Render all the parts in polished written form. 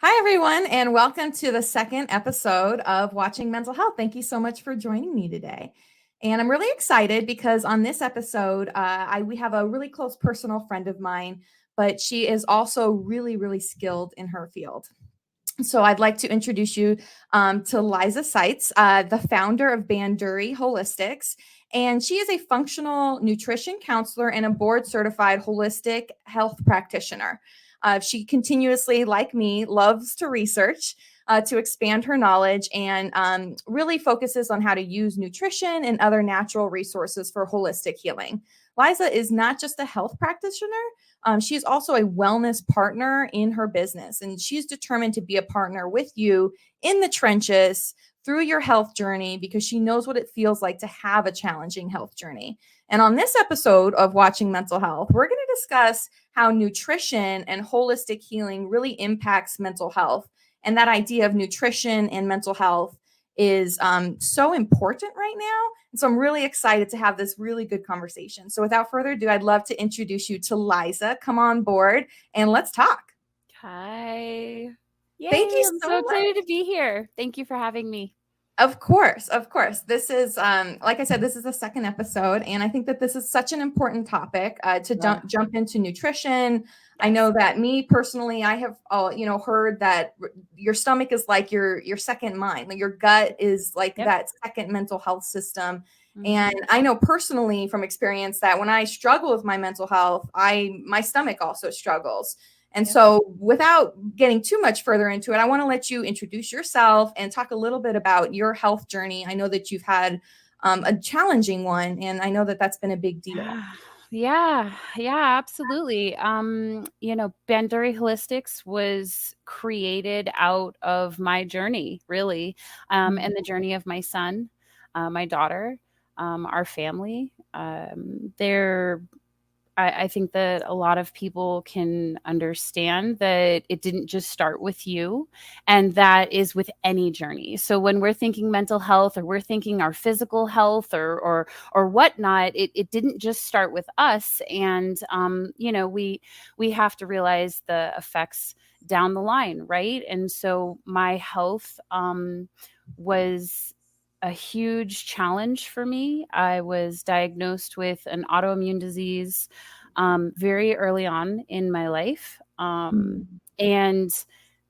Hi, everyone, and welcome to the second episode of Watching Mental Health. Thank you so much for joining me today. And I'm really excited because on this episode, we have a really close personal friend of mine, but she is also really skilled in her field. So I'd like to introduce you to Liza Seitz, the founder of Banduri Holistics. And she is a functional nutrition counselor and a board certified holistic health practitioner. She continuously, like me, loves to research to expand her knowledge and really focuses on how to use nutrition and other natural resources for holistic healing. Liza is not just a health practitioner, she's also a wellness partner in her business, and she's determined to be a partner with you in the trenches through your health journey because she knows what it feels like to have a challenging health journey. And on this episode of Watching Mental Health, we're going to discuss how nutrition and holistic healing really impacts mental health. And that idea of nutrition and mental health is so important right now. And so I'm really excited to have this really good conversation. So without further ado, I'd love to introduce you to Liza. Come on board and let's talk. Hi. Yay, Thank you I'm so so much. excited to be here. Thank you for having me. Of course. This is, like I said, this is the second episode, and I think that this is such an important topic to jump into nutrition. Yes. I know that me personally, I have, heard that your stomach is like your second mind. Like your gut is like that second mental health system. Mm-hmm. And I know personally from experience that when I struggle with my mental health, my stomach also struggles. And so without getting too much further into it, I want to let you introduce yourself and talk a little bit about your health journey. I know that you've had a challenging one, and I know that that's been a big deal. Yeah, absolutely. Banduri Holistics was created out of my journey, really, and the journey of my son, my daughter, our family. I think that a lot of people can understand that it didn't just start with you, and that is with any journey. So when we're thinking mental health or we're thinking our physical health or whatnot, it didn't just start with us. And, we have to realize the effects down the line, right? And so my health was a huge challenge for me. I was diagnosed with an autoimmune disease very early on in my life. And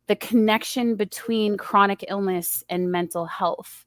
the connection between chronic illness and mental health,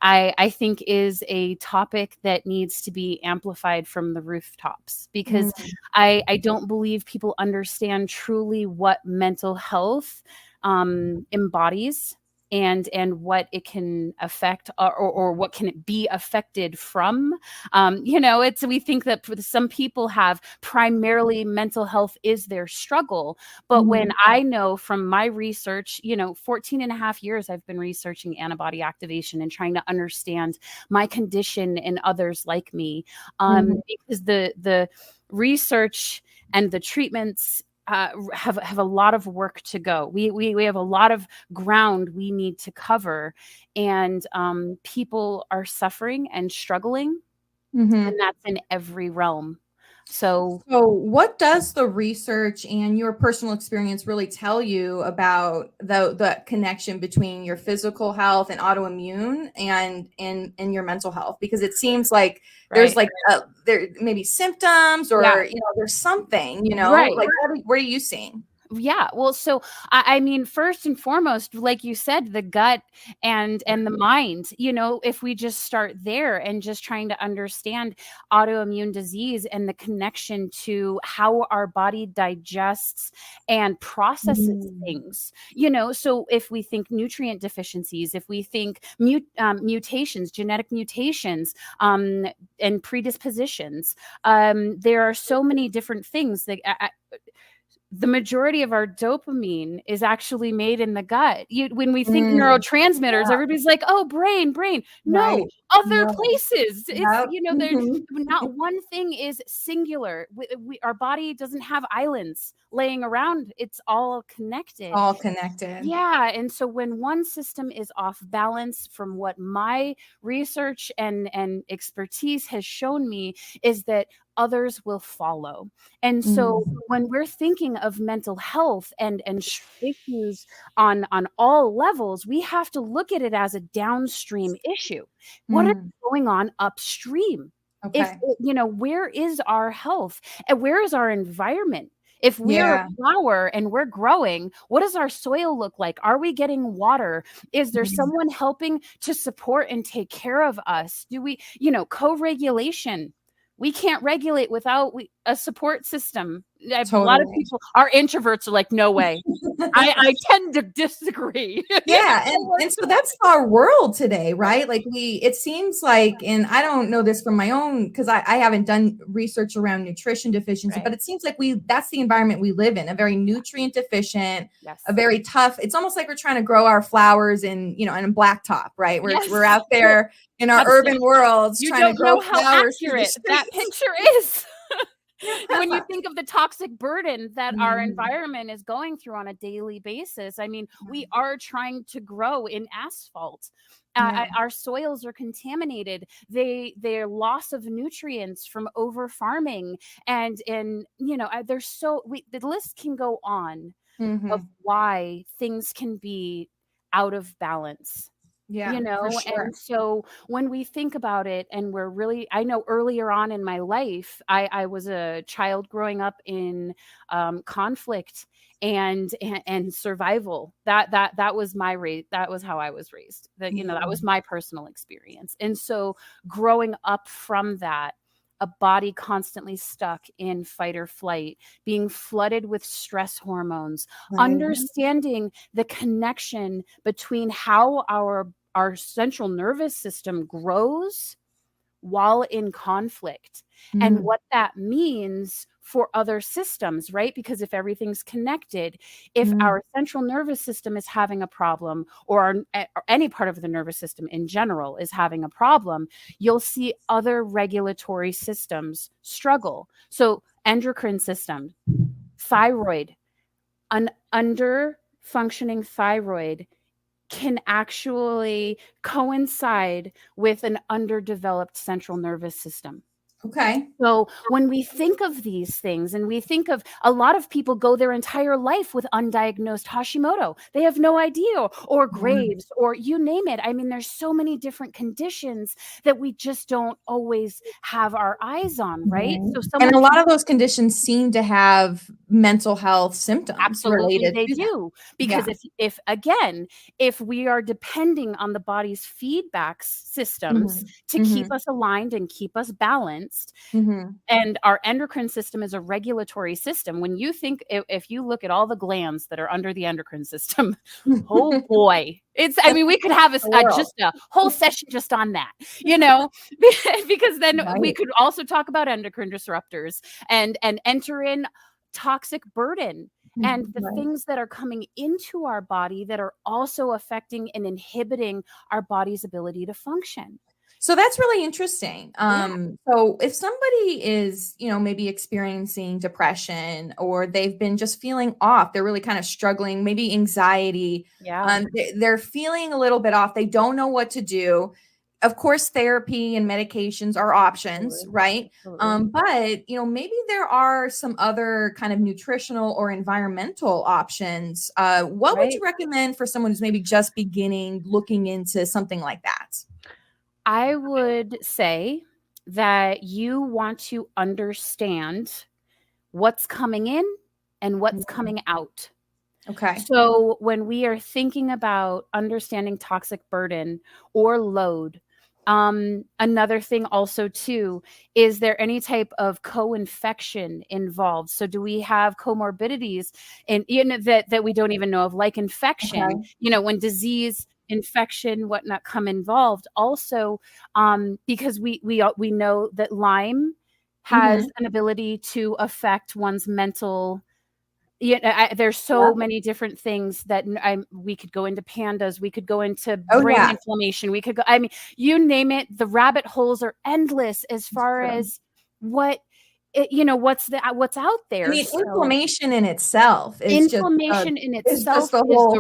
I think, is a topic that needs to be amplified from the rooftops, because I don't believe people understand truly what mental health embodies and what it can affect or what can it be affected from. We think that for some people have primarily mental health is their struggle. But when I know from my research, 14 and a half years, I've been researching antibody activation and trying to understand my condition and others like me. Because the research and the treatments have a lot of work to go. We have a lot of ground we need to cover, and people are suffering and struggling, and that's in every realm. So what does the research and your personal experience really tell you about the connection between your physical health and autoimmune and your mental health? Because it seems like there's like there maybe symptoms or there's something, like what are you seeing? Yeah. Well, so I mean, first and foremost, like you said, the gut and the mind, if we just start there and just trying to understand autoimmune disease and the connection to how our body digests and processes things, so if we think nutrient deficiencies, if we think mutations, genetic mutations, and predispositions, there are so many different things that the majority of our dopamine is actually made in the gut. When we think neurotransmitters, everybody's like, oh, brain. No, other places. It's, there's not one thing is singular. Our body doesn't have islands laying around. It's all connected. Yeah. And so when one system is off balance, from what my research and expertise has shown me, is that others will follow. And so when we're thinking of mental health and issues on all levels, we have to look at it as a downstream issue. What is going on upstream? If, Okay. where is our health and where is our environment? If we're a flower and we're growing, what does our soil look like? Are we getting water? Is there someone helping to support and take care of us? Do we, co-regulation? We can't regulate without a support system. A lot of people, our introverts are like, no way. I tend to disagree. Yeah. And so that's our world today, right? Like it seems like, and I don't know this from my own, because I haven't done research around nutrition deficiency, but it seems like that's the environment we live in, a very nutrient deficient, a very tough, it's almost like we're trying to grow our flowers in a blacktop, right? We're out there in our urban worlds trying to grow flowers. You don't know how accurate that picture is. When you think of the toxic burden that our environment is going through on a daily basis, I mean, we are trying to grow in asphalt. Our soils are contaminated. They're loss of nutrients from over farming, and there's the list can go on of why things can be out of balance. Yeah, and so when we think about it, and I know earlier on in my life, I was a child growing up in conflict and survival. That was my race. That was how I was raised. That was my personal experience. And so growing up from that, a body constantly stuck in fight or flight, being flooded with stress hormones, understanding the connection between how our central nervous system grows while in conflict and what that means for other systems, right? Because if everything's connected, if our central nervous system is having a problem, or any part of the nervous system in general is having a problem, you'll see other regulatory systems struggle. So endocrine system, thyroid, an under functioning thyroid can actually coincide with an underdeveloped central nervous system. Okay. So when we think of these things, and we think of a lot of people go their entire life with undiagnosed Hashimoto, they have no idea, or Graves, or you name it. I mean, there's so many different conditions that we just don't always have our eyes on, right? So and a lot of those conditions seem to have mental health symptoms. Absolutely, they do. Because if we are depending on the body's feedback systems to keep us aligned and keep us balanced, and our endocrine system is a regulatory system. When you think, if you look at all the glands that are under the endocrine system, oh boy, we could have just a whole session just on that, because then we could also talk about endocrine disruptors and enter in toxic burden and the things that are coming into our body that are also affecting and inhibiting our body's ability to function. So that's really interesting. So if somebody is, maybe experiencing depression, or they've been just feeling off, they're really kind of struggling, maybe anxiety, they're feeling a little bit off, they don't know what to do. Of course, therapy and medications are options, right? But, maybe there are some other kind of nutritional or environmental options. What would you recommend for someone who's maybe just beginning, looking into something like that? I would say that you want to understand what's coming in and what's coming out. Okay. So when we are thinking about understanding toxic burden or load, another thing also too, is there any type of co-infection involved? So do we have comorbidities and that we don't even know of, like infection, when disease, infection, whatnot come involved. Also, because we know that Lyme has an ability to affect one's mental. There's so many different things that we could go into pandas. We could go into brain inflammation. We could go. I mean, you name it. The rabbit holes are endless as far as what's out there. I mean, inflammation in itself is the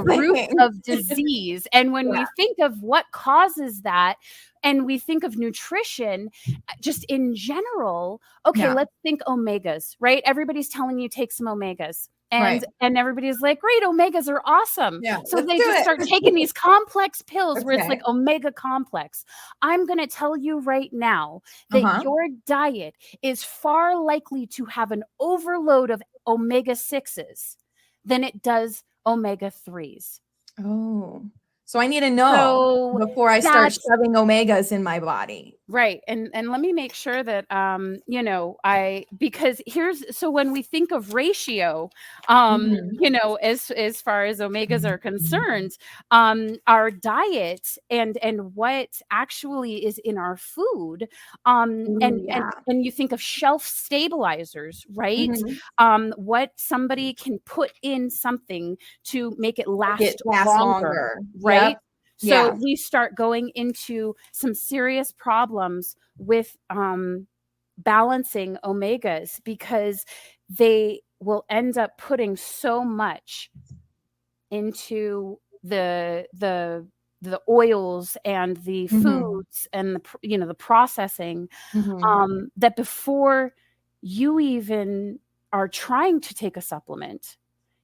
root of disease. And when we think of what causes that, and we think of nutrition just in general. Okay, Yeah. let's think omegas, right? Everybody's telling you take some omegas. Right. And everybody's like, great, omegas are awesome. Yeah, So let's they do just it. start taking these complex pills where it's Okay. like omega complex. I'm going to tell you right now that your diet is far likely to have an overload of omega 6s than it does omega 3s. Oh, so I need to know So before I start shoving omegas in my body. Right. And let me make sure that, because so when we think of ratio, as far as omegas are concerned, our diet and what actually is in our food, and you think of shelf stabilizers, right? What somebody can put in something to make it last longer, right? Yep. So we start going into some serious problems with balancing omegas, because they will end up putting so much into the oils and the foods and the processing, that before you even are trying to take a supplement,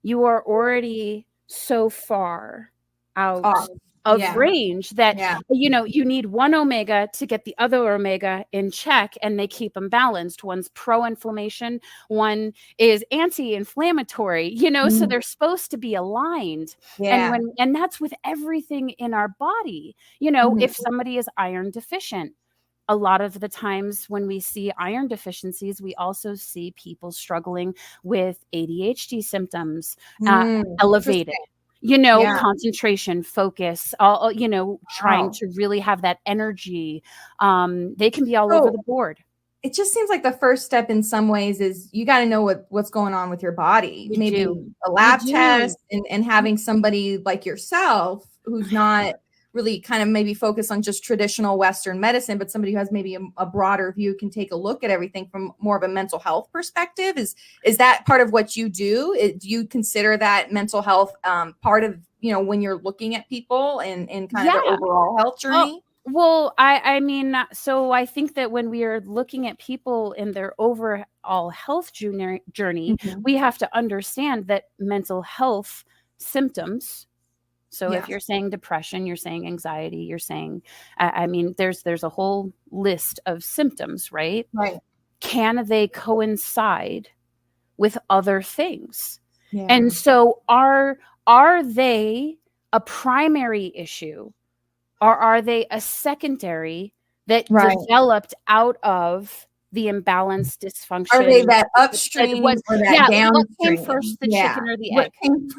you are already so far out of range that you need one omega to get the other omega in check, and they keep them balanced. One's pro-inflammation, one is anti-inflammatory, so they're supposed to be aligned. And that's with everything in our body. If somebody is iron deficient, a lot of the times when we see iron deficiencies, we also see people struggling with ADHD symptoms, elevated. Concentration, focus, trying to really have that energy. They can be all over the board. It just seems like the first step in some ways is you got to know what's going on with your body. Maybe a lab test and having somebody like yourself who's not really kind of maybe focus on just traditional Western medicine, but somebody who has maybe a broader view can take a look at everything from more of a mental health perspective. Is that part of what you do? Do you consider that mental health part of, when you're looking at people and kind of their overall health journey? Well, I mean, so I think that when we are looking at people in their overall health journey, we have to understand that mental health symptoms. So if you're saying depression, you're saying anxiety, you're saying, there's a whole list of symptoms, right? Right. Can they coincide with other things? Yeah. And so are they a primary issue, or are they a secondary that developed out of the imbalance dysfunction? Are they that upstream or that downstream? What came first, the chicken or the egg? What came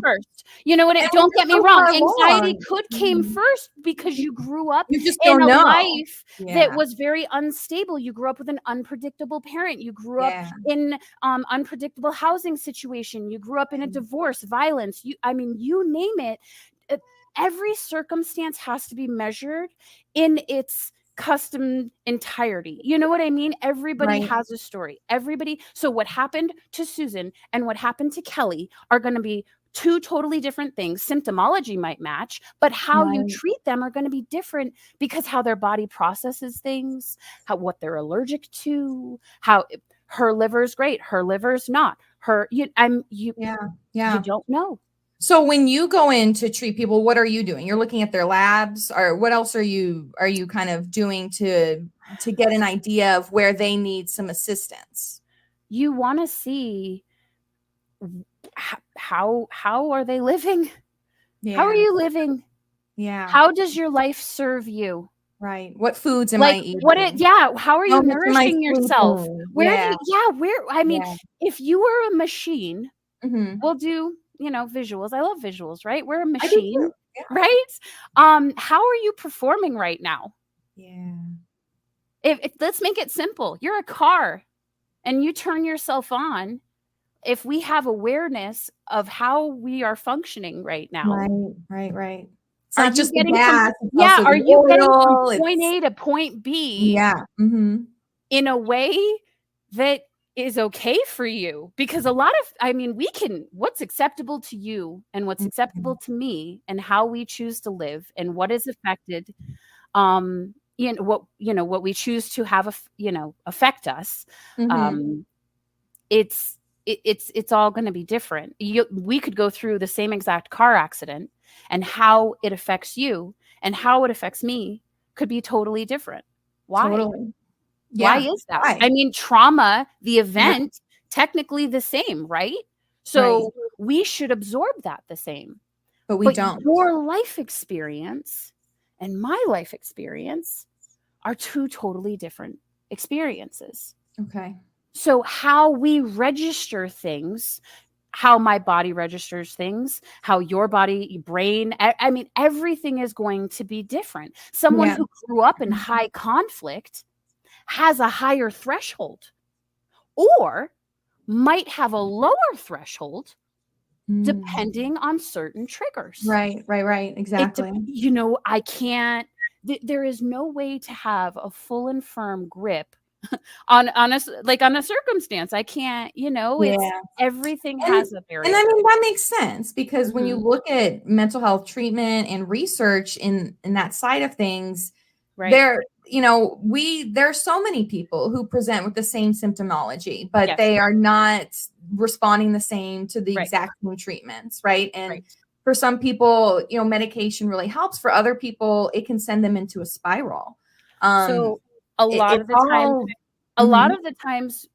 first? You know what? Don't get me wrong. Anxiety came first because you grew up in a life that was very unstable. You grew up with an unpredictable parent. You grew up in unpredictable housing situation. You grew up in a divorce, violence. You name it. Every circumstance has to be measured in its custom entirety. You know what I mean? Everybody has a story. So what happened to Susan and what happened to Kelly are going to be two totally different things. Symptomology might match, but how you treat them are going to be different, because how their body processes things, what they're allergic to, how her liver's great, her liver's not. You don't know. So when you go in to treat people, what are you doing? You're looking at their labs, or what else are you kind of doing to get an idea of where they need some assistance? You want to see how are they living? Yeah. How are you living? Yeah. How does your life serve you? Right. What foods am I eating? How are you nourishing yourself? If you were a machine, we'll do visuals. I love visuals, right? We're a machine, right? How are you performing right now? Yeah. If let's make it simple. You're a car and you turn yourself on. If we have awareness of how we are functioning right now. Right. It's not just the gas. Are you getting from point A to point B? Yeah. Mm-hmm. In a way that is okay for you, because a lot of, what's acceptable to you and what's acceptable to me and how we choose to live and what is affected. what we choose to have, affect us. Mm-hmm. It's all going to be different. We could go through the same exact car accident, and how it affects you and how it affects me could be totally different. Why? Totally. Why Yeah. is that? Why? I mean, trauma, the Yeah. event, technically the same, right? Right. So we should absorb that the same. But we don't. Your life experience and my life experience are two totally different experiences. Okay. So how we register things, how my body registers things, how your body, brain, I mean, everything is going to be different. Someone Yeah. who grew up in high conflict has a higher threshold, or might have a lower threshold depending on certain triggers. Right. Exactly. I can't, there is no way to have a full and firm grip on a circumstance. I can't, it's everything has a variable. And I mean, that makes sense, because when you Mhm. look at mental health treatment and research in that side of things, Right. there are so many people who present with the same symptomology, but Yes. they are not responding the same to the Right. exact same treatments, right? And Right. for some people, medication really helps. For other people, it can send them into a spiral. So a lot of the times,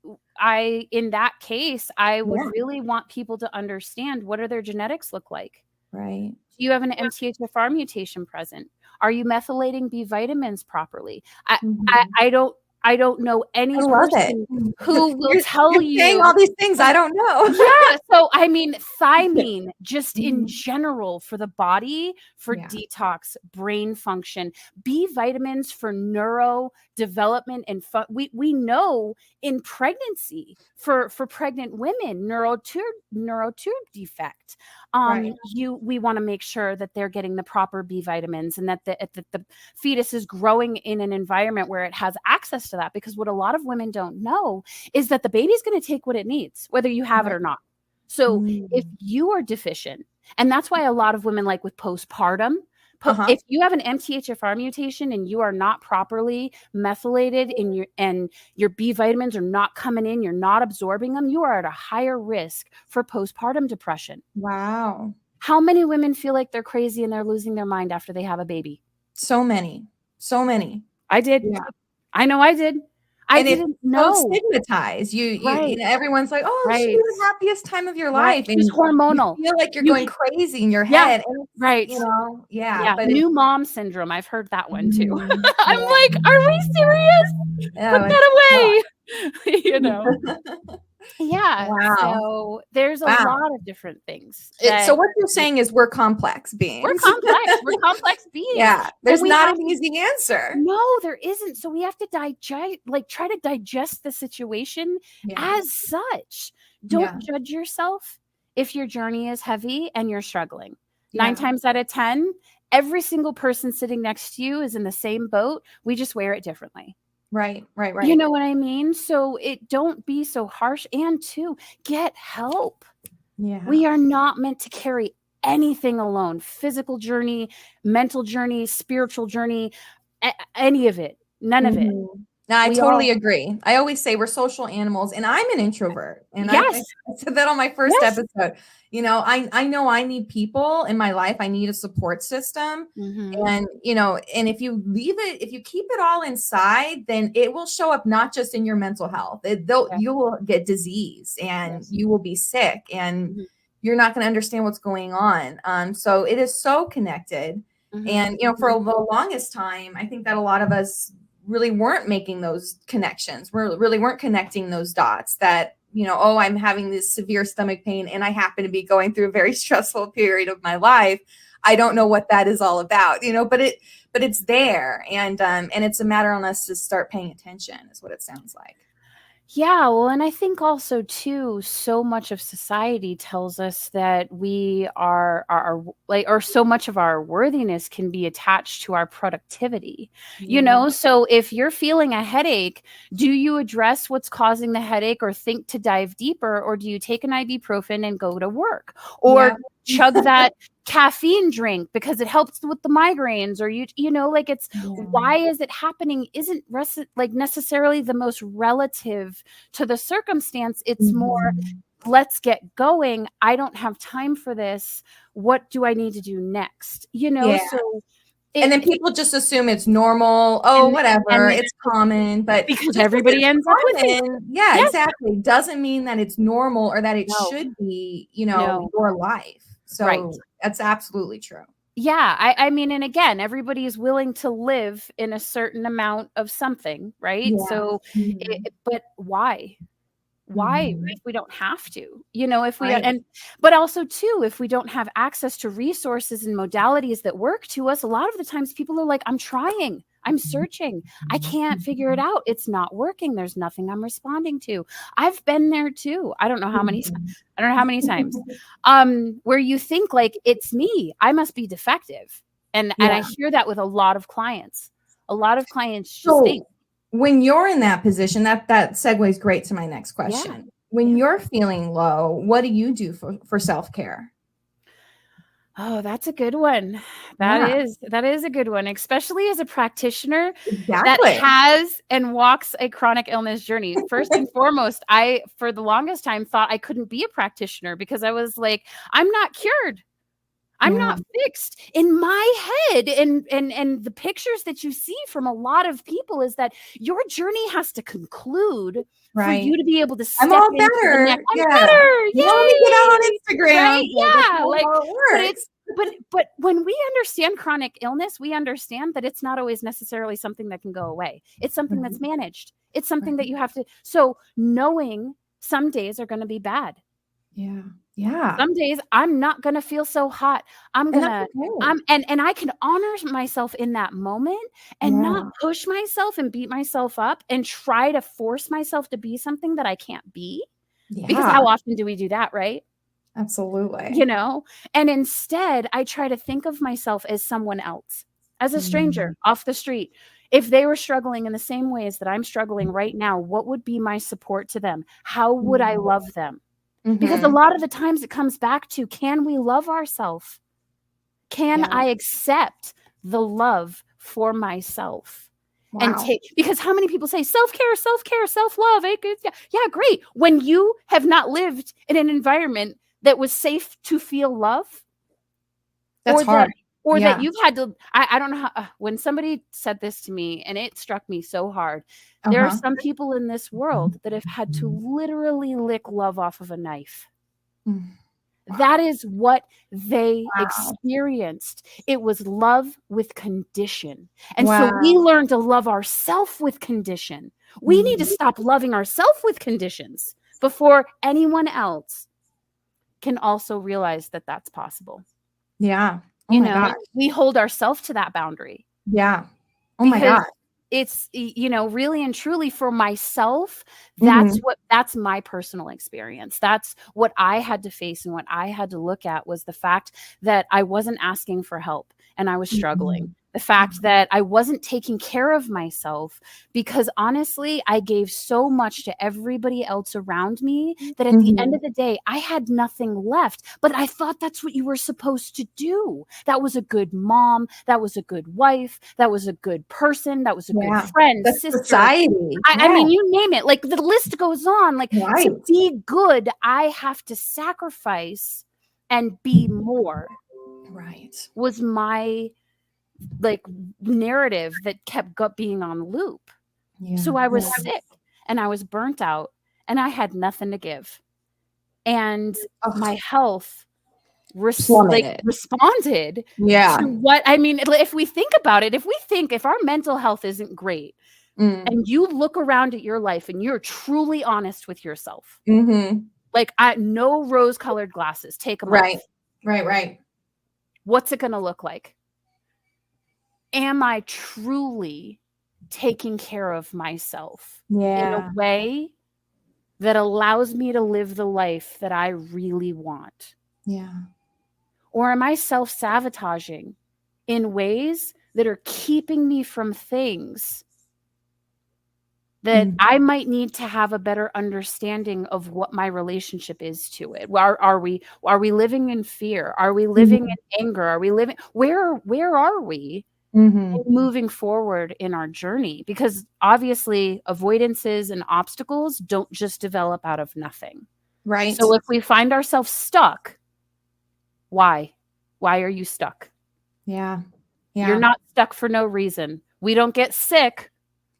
in that case, I would really want people to understand, what do their genetics look like? Right. Do you have an MTHFR mutation present? Are you methylating B vitamins properly? I don't know any person who will tell you saying all these things I don't know. Yeah. So, I mean, thiamine, just in general, for the body, for detox, brain function, B vitamins for neuro development, and we know in pregnancy, for pregnant women, neurotube defect. We want to make sure that they're getting the proper B vitamins, and that the fetus is growing in an environment where it has access to that. Because what a lot of women don't know is that the baby's going to take what it needs, whether you have it or not. So if you are deficient, and that's why a lot of women, like with postpartum, if you have an MTHFR mutation and you are not properly methylated and your B vitamins are not coming in, you're not absorbing them, you are at a higher risk for postpartum depression. Wow. How many women feel like they're crazy and they're losing their mind after they have a baby? So many. I did. Yeah. I know I did. I didn't know. So stigmatized. Everyone's like, "Oh, she's the happiest time of your life." Right. She's hormonal. You feel like you're going crazy in your head. And right. But new mom syndrome. I've heard that one too. I'm like, are we serious? Put that away. Yeah. Wow. So there's a lot of different things. So what you're saying is we're complex beings. We're complex beings. Yeah. There's not an easy answer. No, there isn't. So we have to try to digest the situation as such. Don't judge yourself if your journey is heavy and you're struggling. 9 times out of 10, every single person sitting next to you is in the same boat. We just wear it differently. Right. You know what I mean? So don't be so harsh, and get help. Yeah. We are not meant to carry anything alone. Physical journey, mental journey, spiritual journey, any of it. None of it. No, I totally agree. I always say we're social animals, and I'm an introvert. And I said that on my first episode. I know I need people in my life. I need a support system. And, and if you keep it all inside, then it will show up not just in your mental health. You will get disease, and you will be sick, and you're not going to understand what's going on. So it is so connected. And, for the longest time, I think that a lot of us really weren't making those connections. We really weren't connecting those dots that, I'm having this severe stomach pain and I happen to be going through a very stressful period of my life. I don't know what that is all about, but it's there. And it's a matter on us to start paying attention, is what it sounds like. Yeah, well, and I think also too, so much of society tells us that we are or so much of our worthiness can be attached to our productivity. So if you're feeling a headache, do you address what's causing the headache or think to dive deeper, or do you take an ibuprofen and go to work? Or chug that caffeine drink because it helps with the migraines, or you know, like it's why is it happening isn't like necessarily the most relative to the circumstance. It's more, let's get going. I don't have time for this. What do I need to do next? You know, so and then people just assume it's normal. Oh, whatever, it's common. But because everybody ends up with it. Yeah, exactly. Doesn't mean that it's normal or that it should be, you know, your life. So that's absolutely true. Yeah. I mean, and again, everybody is willing to live in a certain amount of something, right? So, but why? Why if we don't have to, you know, if we and but also too, if we don't have access to resources and modalities that work to us, a lot of the times people are like, I'm trying, I'm searching, I can't figure it out, it's not working, there's nothing I'm responding to. I've been there too. I don't know how many times where you think like, it's me, I must be defective. And I hear that with a lot of clients. A lot of clients just think, when you're in that position, that segues great to my next question. When you're feeling low, what do you do for self-care? Oh, that's a good one. That is a good one, especially as a practitioner that has and walks a chronic illness journey. First and foremost, I, for the longest time, thought I couldn't be a practitioner because I was like, I'm not cured. I'm not fixed. In my head, and the pictures that you see from a lot of people is that your journey has to conclude for you to be able to step I'm all into the better. next. I'm better. You only get out on Instagram. Right? Yeah. Like, but it's but when we understand chronic illness, we understand that it's not always necessarily something that can go away. It's something that's managed. It's something that you have to. So knowing some days are going to be bad. Yeah. Some days I'm not going to feel so hot. And I can honor myself in that moment and not push myself and beat myself up and try to force myself to be something that I can't be. Because how often do we do that, right? Absolutely. You know, and instead I try to think of myself as someone else, as a stranger off the street. If they were struggling in the same ways that I'm struggling right now, what would be my support to them? How would I love them? Because a lot of the times it comes back to, can we love ourselves? Can I accept the love for myself? And because how many people say self-care, self-love? Yeah, great. When you have not lived in an environment that was safe to feel love, that's hard. That you've had to, I don't know how, when somebody said this to me and it struck me so hard, there are some people in this world that have had to literally lick love off of a knife. That is what they experienced. It was love with condition. And so we learn to love ourselves with condition. We need to stop loving ourselves with conditions before anyone else can also realize that that's possible. Yeah. You know, we hold ourselves to that boundary. Yeah. Oh my God. It's, you know, really and truly for myself, that's my personal experience. That's what I had to face and what I had to look at was the fact that I wasn't asking for help and I was struggling. The fact that I wasn't taking care of myself because honestly, I gave so much to everybody else around me that at the end of the day, I had nothing left. But I thought that's what you were supposed to do. That was a good mom. That was a good wife. That was a good person. That was a good friend, sister. Society. I mean, you name it. Like the list goes on. Like to be good, I have to sacrifice and be more. Was my like narrative that kept being on loop. So I was sick and I was burnt out and I had nothing to give. And my health responded to what, I mean, if we think about it, if our mental health isn't great and you look around at your life and you're truly honest with yourself, like no rose-colored glasses, take them off. Right. What's it going to look like? Am I truly taking care of myself in a way that allows me to live the life that I really want? Or am I self-sabotaging in ways that are keeping me from things that I might need to have a better understanding of what my relationship is to it. Are we living in fear? Are we living in anger? Are we living where are we moving forward in our journey? Because obviously avoidances and obstacles don't just develop out of nothing. Right. So if we find ourselves stuck, why are you stuck? Yeah. You're not stuck for no reason. We don't get sick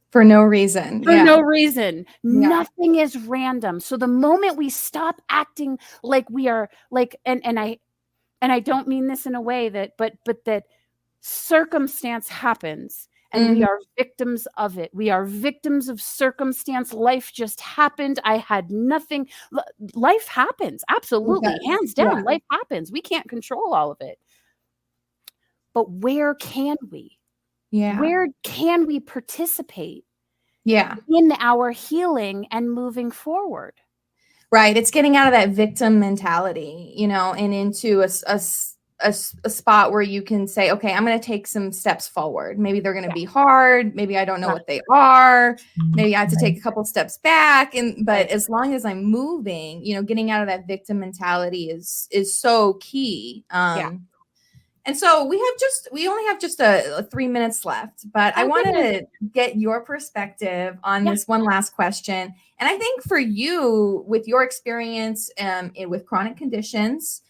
for no reason. For no reason. Nothing is random. So the moment we stop acting like we are like, and I don't mean this in a way that, but that circumstance happens and we are victims of it. We are victims of circumstance. Life just happened. I had nothing. Life happens. Absolutely. Hands down. Life happens. We can't control all of it. But where can we? Where can we participate in our healing and moving forward? Right. It's getting out of that victim mentality, and into a spot where you can say, okay, I'm going to take some steps forward. Maybe they're going to be hard. Maybe I don't know what they are. Maybe I have to take a couple steps back. But as long as I'm moving, getting out of that victim mentality is so key. And so we only have just 3 minutes left, but I wanted to get your perspective on this one last question. And I think for you, with your experience with chronic conditions,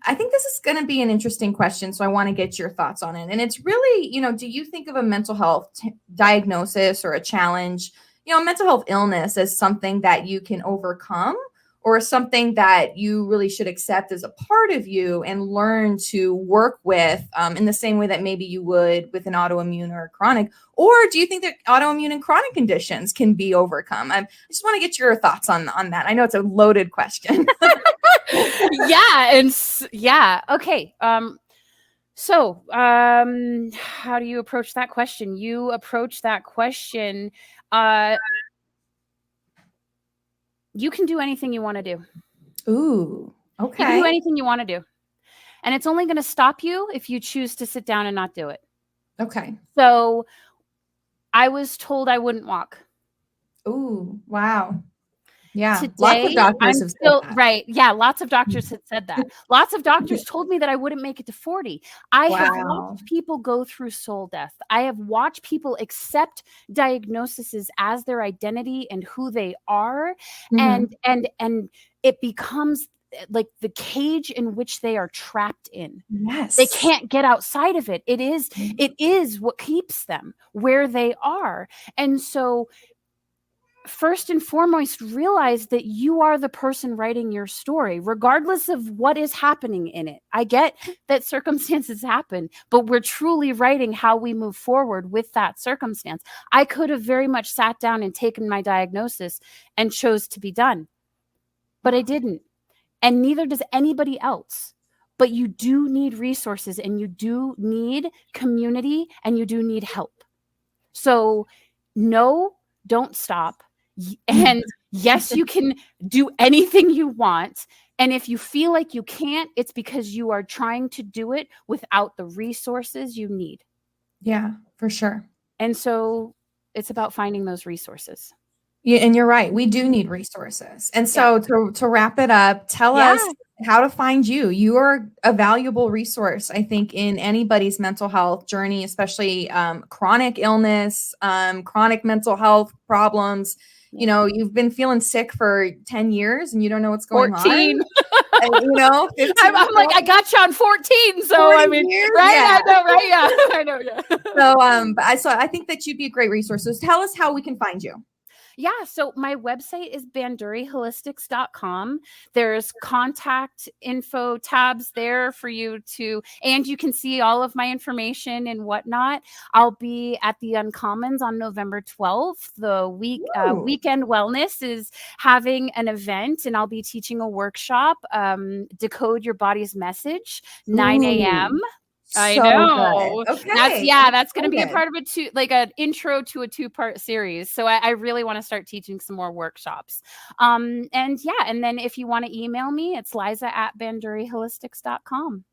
I think this is going to be an interesting question. So I want to get your thoughts on it. And it's really, do you think of a mental health diagnosis or a challenge, mental health illness as something that you can overcome? Or something that you really should accept as a part of you and learn to work with in the same way that maybe you would with an autoimmune or a chronic? Or do you think that autoimmune and chronic conditions can be overcome? I just want to get your thoughts on that. I know it's a loaded question. Okay. So how do you approach that question? You approach that question. You can do anything you want to do. Ooh, okay. You can do anything you want to do. And it's only going to stop you if you choose to sit down and not do it. Okay. So I was told I wouldn't walk. Ooh, wow. Yeah. Today, lots of doctors have said that. Right. Yeah. Lots of doctors had said that. Lots of doctors told me that I wouldn't make it to 40. I have watched people go through soul death. I have watched people accept diagnoses as their identity and who they are. And it becomes like the cage in which they are trapped in. Yes. They can't get outside of it. It is what keeps them where they are. And so first and foremost, realize that you are the person writing your story, regardless of what is happening in it. I get that circumstances happen, but we're truly writing how we move forward with that circumstance. I could have very much sat down and taken my diagnosis and chose to be done, but I didn't. And neither does anybody else. But you do need resources, and you do need community, and you do need help. So no, don't stop. And yes, you can do anything you want. And if you feel like you can't, it's because you are trying to do it without the resources you need. Yeah, for sure. And so it's about finding those resources. Yeah, and you're right. We do need resources. And so to wrap it up, tell us how to find you. You are a valuable resource, I think, in anybody's mental health journey, especially chronic illness, chronic mental health problems. You've been feeling sick for 10 years and you don't know what's going 14. on. And, 15, I'm like, I got you on 14. So I mean, years? right? Yeah. I know, right? Yeah, I know. Yeah. So I think that you'd be a great resource. So tell us how we can find you. Yeah, so my website is banduriholistics.com. There's contact info tabs there for you and you can see all of my information and whatnot. I'll be at the Uncommons on November 12th. The Weekend Wellness is having an event, and I'll be teaching a workshop, Decode Your Body's Message, 9 a.m. I know. Good. Okay. That's going to be a part of it, like an intro to a 2-part series. So I really want to start teaching some more workshops. And then if you want to email me, it's Liza@banduriholistics.com.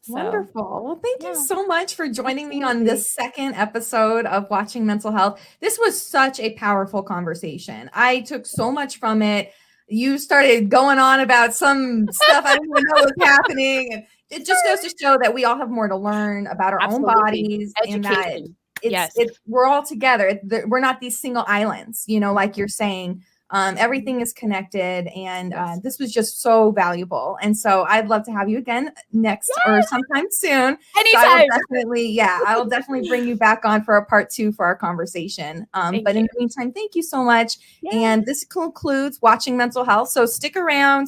So, Wonderful. Well, thank you yeah, so much for joining me on absolutely. this second episode of Watching Mental Health. This was such a powerful conversation. I took so much from it. You started going on about some stuff I didn't even know was happening. And it just goes to show that we all have more to learn about our own Absolutely. bodies and that Education. Yes. we're all together. We're not these single islands, like you're saying. Everything is connected, and Yes. this was just so valuable. And so I'd love to have you again next or sometime soon. So Anytime. I will definitely bring you back on for a part 2 for our conversation. But in the meantime, thank you so much. Yes. And this concludes Watching Mental Health. So stick around.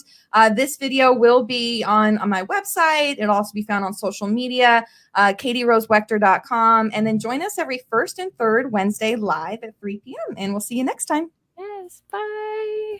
This video will be on my website. It'll also be found on social media, katierosewechter.com. And then join us every first and third Wednesday live at 3 p.m. And we'll see you next time. Yes. Bye.